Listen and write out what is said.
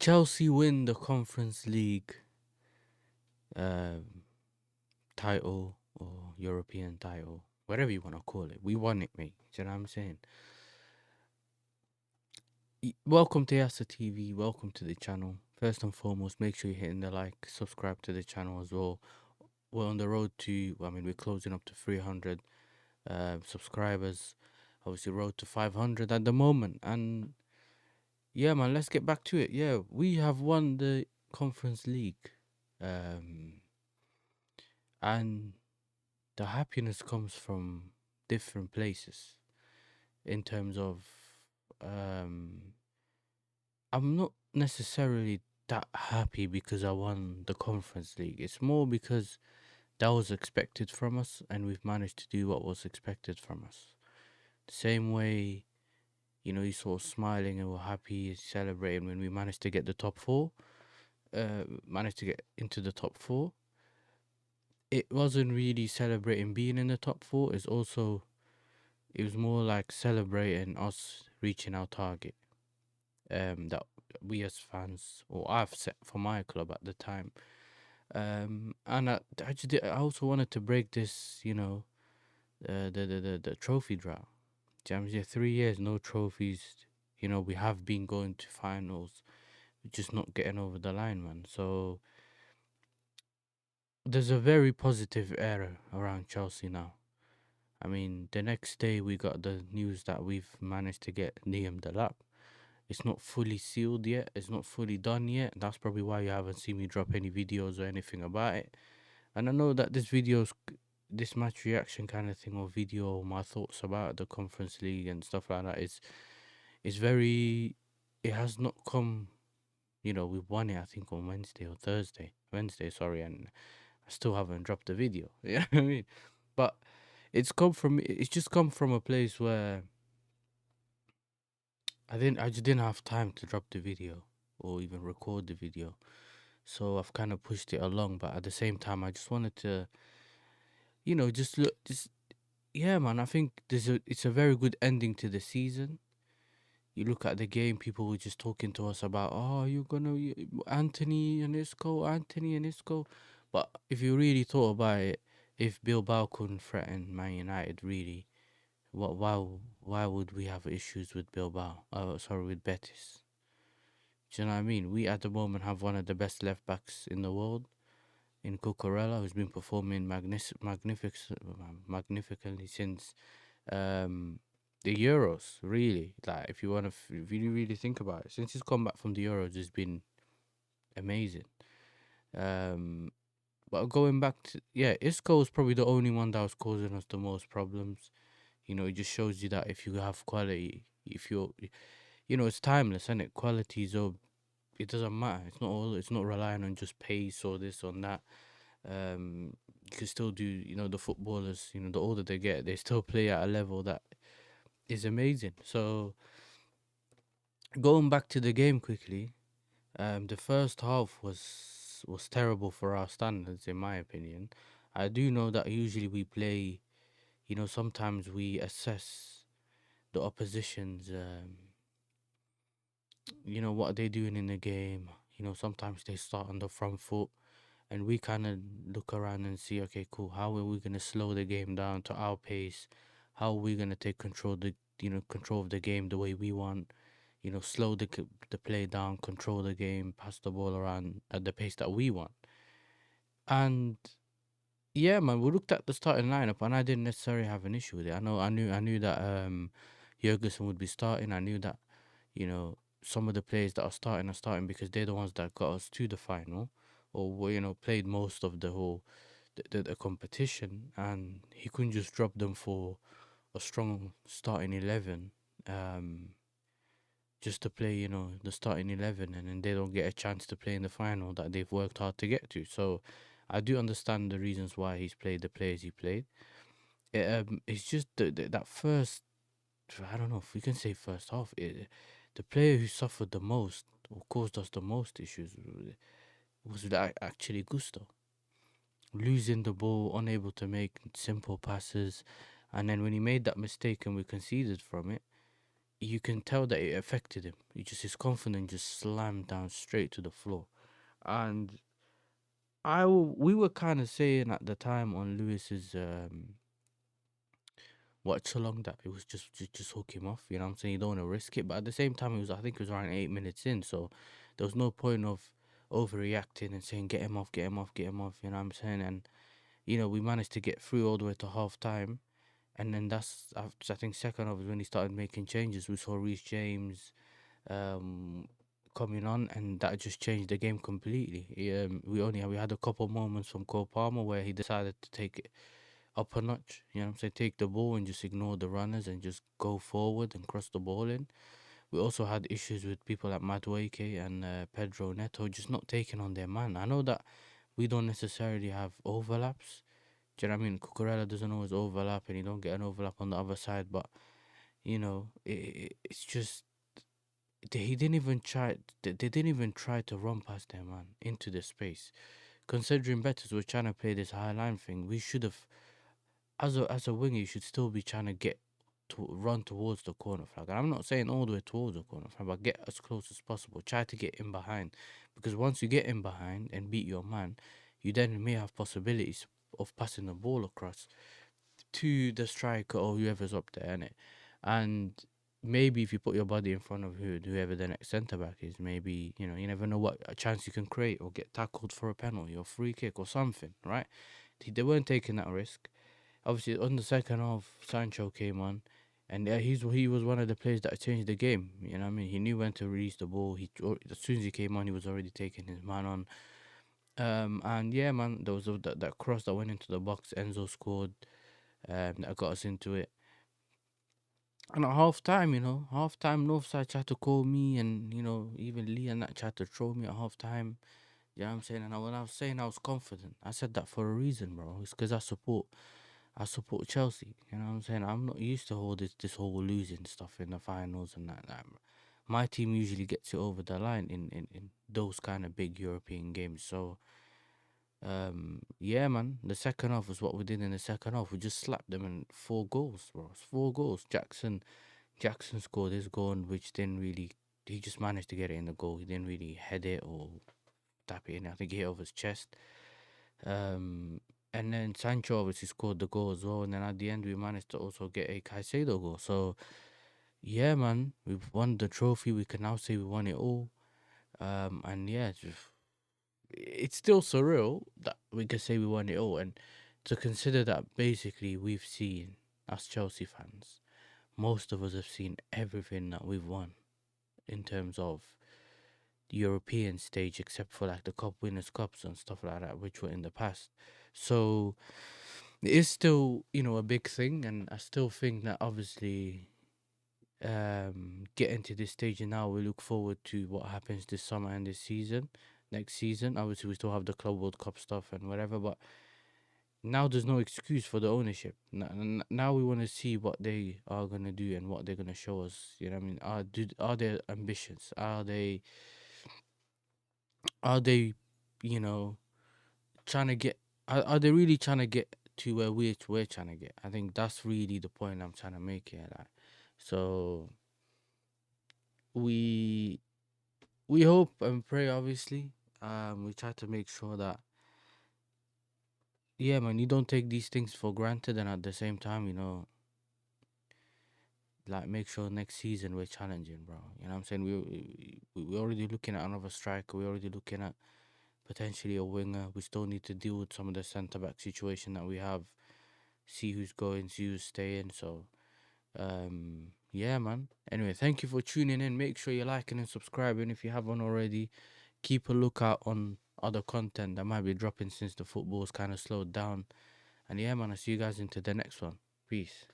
Chelsea win the Conference League um, title or European title, whatever you want to call it. We won it, mate. Do you know what I'm saying? Welcome to Yasa TV. Welcome to the channel. First and foremost, make sure you're hitting the like, subscribe to the channel as well. We're on the road to, we're closing up to 300 subscribers. Obviously, road to 500 at the moment. And yeah, man, let's get back to it. Yeah, we have won the Conference League. And the happiness comes from different places in terms of um I'm not necessarily that happy because I won the Conference League. It's more because that was expected from us and we've managed to do what was expected from us. The same way, you saw us smiling and we're happy, celebrating when we managed to get the top four, managed to get into the top four. It wasn't really celebrating being in the top four, it was more like celebrating us reaching our target that we as fans, or I've set for my club at the time. And I also wanted to break this, the trophy drought. James, yeah, 3 years no trophies. We have been going to finals, just not getting over the line, man. So there's a very positive era around Chelsea now. I mean, the next day we got the news that we've managed to get Liam Delap. It's not fully sealed yet. It's not fully done yet. That's probably why you haven't seen me drop any videos or anything about it. And I know that this match reaction kind of thing or video, my thoughts about the Conference League and stuff like that is very. It has not come. We won it I think on Wednesday or Thursday. Wednesday, sorry, and I still haven't dropped the video. You know what I mean? But it's just come from a place where I just didn't have time to drop the video or even record the video. So I've kind of pushed it along, but at the same time I just wanted to, just look just yeah, man, I think it's a very good ending to the season. You look at the game, people were just talking to us about, oh, Anthony and Isco. But if you really thought about it, if Bilbao couldn't threaten Man United, really, why would we have issues with Bilbao? Sorry, with Betis. Do you know what I mean? We at the moment have one of the best left backs in the world in Cucurella, who's been performing magnificently since the Euros. Really, like if you really think about it, since he's come back from the Euros, it's been amazing. But going back to Isco is probably the only one that was causing us the most problems. It just shows you that if you have quality, if you're, it's timeless, isn't it? Quality is all. It doesn't matter. It's not relying on just pace or this or that. You can still do. The footballers. The older they get, they still play at a level that is amazing. So going back to the game quickly, the first half was terrible for our standards, in my opinion. I do know that usually we play. Sometimes we assess the opposition's. What they're doing in the game. Sometimes they start on the front foot, and we kind of look around and see, okay, cool. How are we gonna slow the game down to our pace? How are we gonna take control of the game the way we want? Slow the play down, control the game, pass the ball around at the pace that we want. And yeah, man, we looked at the starting lineup, and I didn't necessarily have an issue with it. I knew that Jurgensen would be starting. I knew that some of the players that are starting because they're the ones that got us to the final, or played most of the whole the competition, and he couldn't just drop them for a strong starting 11. Just to play, the starting 11, and then they don't get a chance to play in the final that they've worked hard to get to. So I do understand the reasons why he's played the players he played. It's just that first, I don't know if we can say first half, the player who suffered the most or caused us the most issues was actually Gusto. Losing the ball, unable to make simple passes, and then when he made that mistake and we conceded from it, you can tell that it affected him. He just his confidence just slammed down straight to the floor. And we were kind of saying at the time on Lewis's watch along that it was just hook him off. You know what I'm saying? You don't want to risk it, but at the same time, I think it was around 8 minutes in, so there was no point of overreacting and saying get him off, get him off, get him off. You know what I'm saying? And we managed to get through all the way to half time. And then that's I think second half is when he started making changes. We saw Reece James um, coming on, and that just changed the game completely. We had a couple moments from Cole Palmer where he decided to take it up a notch. You know what I'm saying? Take the ball and just ignore the runners and just go forward and cross the ball in. We also had issues with people like Madueke and Pedro Neto just not taking on their man. I know that we don't necessarily have overlaps. Do you know what I mean? Cucurella doesn't always overlap, and you don't get an overlap on the other side. But it's just he didn't even try. They didn't even try to run past their man into the space. Considering Betis were trying to play this high line thing, we should have, as a winger, you should still be trying to get to run towards the corner flag. And I'm not saying all the way towards the corner flag, but get as close as possible. Try to get in behind, because once you get in behind and beat your man, you then may have possibilities of passing the ball across to the striker or whoever's up there, innit? And maybe if you put your body in front of whoever the next centre back is, maybe you never know what a chance you can create or get tackled for a penalty or free kick or something, right? They weren't taking that risk. Obviously, on the second half, Sancho came on, and he was one of the players that changed the game. You know what I mean? He knew when to release the ball. As soon as he came on, he was already taking his man on. And yeah, man, there was that cross that went into the box. Enzo scored. That got us into it. And at half time, Northside tried to call me, and even Lee and that tried to throw me at half time. You know what I'm saying? And when I was saying I was confident, I said that for a reason, bro. It's because I support Chelsea. You know what I'm saying? I'm not used to all this whole losing stuff in the finals and that. My team usually gets it over the line in those kind of big European games. So yeah, man. The second half was what we did in the second half. We just slapped them in 4 goals, bro. It's 4 goals. Jackson scored his goal, which didn't really. He just managed to get it in the goal. He didn't really head it or tap it in. I think he hit over his chest. Um, and then Sancho obviously scored the goal as well. And then at the end, we managed to also get a Caicedo goal. So yeah, man, we've won the trophy. We can now say we won it all. And yeah, it's still surreal that we can say we won it all. And to consider that basically we've seen, as Chelsea fans, most of us have seen everything that we've won in terms of the European stage, except for like the Cup Winners' Cups and stuff like that, which were in the past. So it is still, a big thing, and I still think that obviously getting to this stage and now we look forward to what happens this summer and this season. Next season, obviously, we still have the Club World Cup stuff and whatever, but now there's no excuse for the ownership. Now we want to see what they are gonna do and what they're gonna show us. You know what I mean? Are there ambitions? Are they, you know, trying to get? Are they really trying to get to where we're trying to get? I think that's really the point I'm trying to make here. Like, so we we hope and pray. Obviously, we try to make sure that, yeah, man, you don't take these things for granted, and at the same time, like make sure next season we're challenging, bro. You know what I'm saying? We're already looking at another striker. We're already looking at potentially a winger. We still need to deal with some of the centre back situation that we have. See who's going, see who's staying. So, yeah, man. Anyway, thank you for tuning in. Make sure you're liking and subscribing if you haven't already. Keep a lookout on other content that might be dropping since the football's kind of slowed down. And yeah, man, I'll see you guys into the next one. Peace.